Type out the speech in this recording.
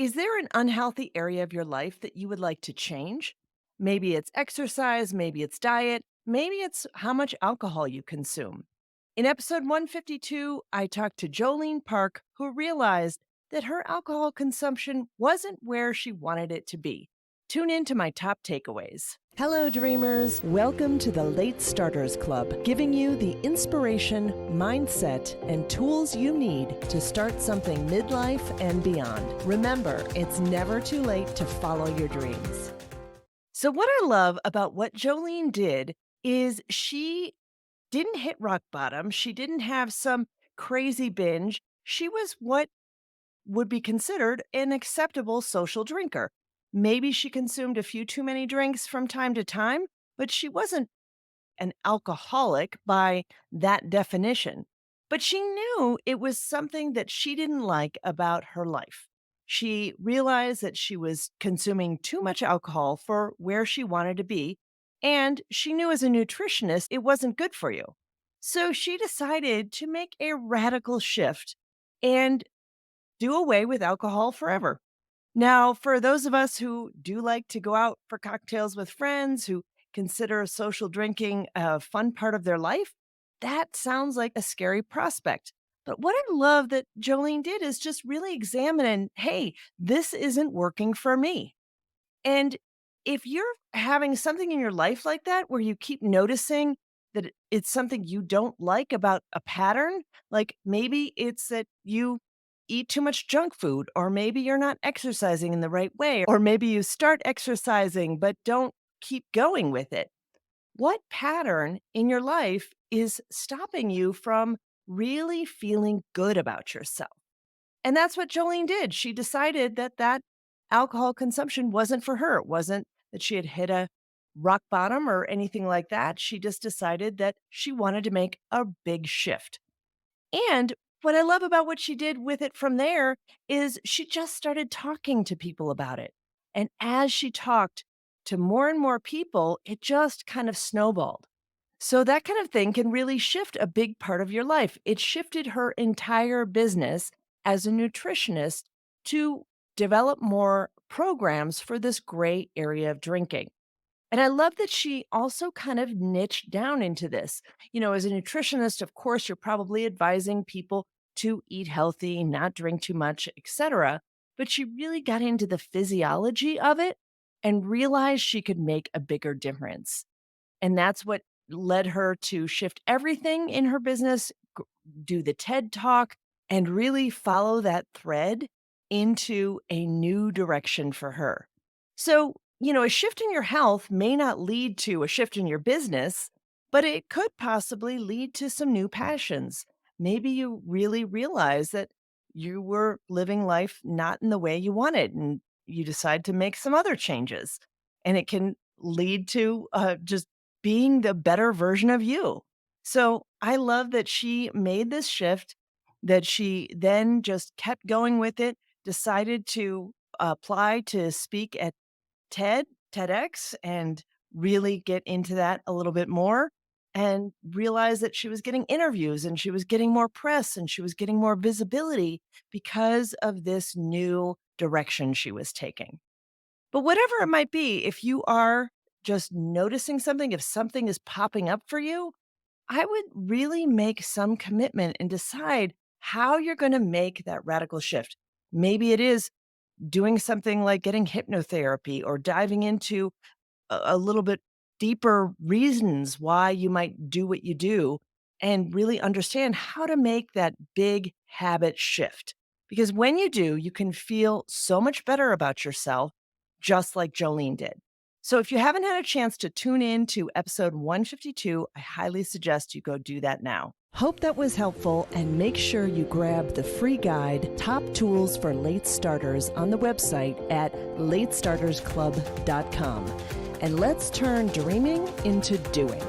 Is there an unhealthy area of your life that you would like to change? Maybe it's exercise, maybe it's diet, maybe it's how much alcohol you consume. In episode 152, I talked to Jolene Park, who realized that her alcohol consumption wasn't where she wanted it to be. Tune in to my top takeaways. Hello, dreamers. Welcome to the Late Starters Club, giving you the inspiration, mindset, and tools you need to start something midlife and beyond. Remember, it's never too late to follow your dreams. So, what I love about what Jolene did is she didn't hit rock bottom. She didn't have some crazy binge. She was what would be considered an acceptable social drinker. Maybe she consumed a few too many drinks from time to time, but she wasn't an alcoholic by that definition. But she knew it was something that she didn't like about her life. She realized that she was consuming too much alcohol for where she wanted to be, and she knew as a nutritionist it wasn't good for you. So she decided to make a radical shift and do away with alcohol forever. Now, for those of us who do like to go out for cocktails with friends, who consider social drinking a fun part of their life, that sounds like a scary prospect. But what I love that Jolene did is just really examine and, hey, this isn't working for me. And if you're having something in your life like that where you keep noticing that it's something you don't like about a pattern, like maybe it's that you eat too much junk food, or maybe you're not exercising in the right way, or maybe you start exercising but don't keep going with it. What pattern in your life is stopping you from really feeling good about yourself? And that's what Jolene did. She decided that that alcohol consumption wasn't for her. It wasn't that she had hit a rock bottom or anything like that. She just decided that she wanted to make a big shift. And what I love about what she did with it from there is she just started talking to people about it. And as she talked to more and more people, it just kind of snowballed. So that kind of thing can really shift a big part of your life. It shifted her entire business as a nutritionist to develop more programs for this gray area of drinking. And I love that she also kind of niched down into this. As a nutritionist, of course, you're probably advising people to eat healthy, not drink too much, etc. But she really got into the physiology of it and realized she could make a bigger difference. And that's what led her to shift everything in her business, do the TED Talk, and really follow that thread into a new direction for her. So, a shift in your health may not lead to a shift in your business, but it could possibly lead to some new passions. Maybe you really realize that you were living life not in the way you wanted, and you decide to make some other changes. And it can lead to just being the better version of you. So I love that she made this shift, that she then just kept going with it, decided to apply to speak at TEDx, and really get into that a little bit more, and realized that she was getting interviews and she was getting more press and she was getting more visibility because of this new direction she was taking. But whatever it might be, if you are just noticing something, if something is popping up for you, I would really make some commitment and decide how you're going to make that radical shift. Maybe it is doing something like getting hypnotherapy or diving into a little bit deeper reasons why you might do what you do and really understand how to make that big habit shift. Because when you do, you can feel so much better about yourself, just like Jolene did. So if you haven't had a chance to tune in to episode 152, I highly suggest you go do that now. Hope that was helpful, and make sure you grab the free guide, Top Tools for Late Starters, on the website at latestartersclub.com. And let's turn dreaming into doing.